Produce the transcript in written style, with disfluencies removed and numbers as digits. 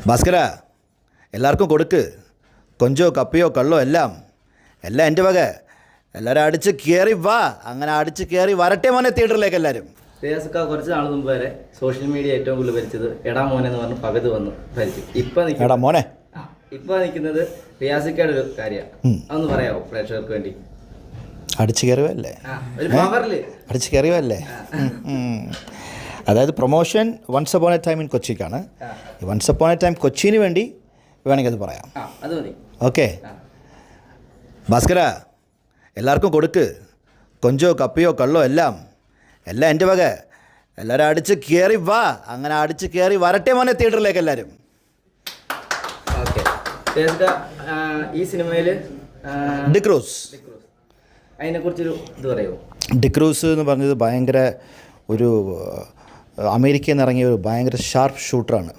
ഭാസ്കര, എല്ലാവർക്കും കൊടുക്ക്. കൊഞ്ചോ കപ്പിയോ കള്ളോ എല്ലാം എൻ്റെ വക. എല്ലാവരും അടിച്ച് കയറി വാ. അങ്ങനെ അടിച്ച് കയറി വരട്ടെ മോനെ തിയേറ്ററിലേക്ക് എല്ലാവരും. റിയാസൊക്കെ കുറച്ച് നാൾ മുമ്പ് വരെ സോഷ്യൽ മീഡിയ ഏറ്റവും കൂടുതൽ ഭരിച്ചത് എടാ മോനെ എന്ന് പറഞ്ഞ് പകുതി വന്ന് ഭരിച്ചു. എടാ മോനെ ഇപ്പൊ നിൽക്കുന്നത് റിയാസിക്കയുടെ ഒരു കാര്യമാണ്. അതൊന്ന് പറയാമോ പ്രേക്ഷകർക്ക് വേണ്ടി? അടിച്ചു കയറുവല്ലേ, ഒരു പവറില് അടിച്ചു കയറുവല്ലേ. അതായത് promotion once upon a time in കൊച്ചിക്കാണ്. വൺസ് അപ്പോൺ എ ടൈം കൊച്ചിന് വേണ്ടി വേണമെങ്കിൽ അത് പറയാം. അത് മതി. ഓക്കെ ഭാസ്കര, എല്ലാവർക്കും കൊടുക്ക്. കൊഞ്ചോ കപ്പിയോ കള്ളോ എല്ലാം എൻ്റെ വക. എല്ലാവരും അടിച്ച് കയറി വാ. അങ്ങനെ അടിച്ച് കയറി വരട്ടെ മോനെ തിയേറ്ററിലേക്ക് എല്ലാവരും. ഓക്കെ, ഈ സിനിമയിൽ ഡിക്രൂസ്, അതിനെക്കുറിച്ചൊരു ഇത് പറയുമോ? ഡിക്രൂസ് എന്ന് പറഞ്ഞത് ഭയങ്കര ഒരു അമേരിക്കയിൽ നിന്ന് ഇറങ്ങിയ ഒരു ഭയങ്കര ഷാർപ്പ് ഷൂട്ടറാണ്.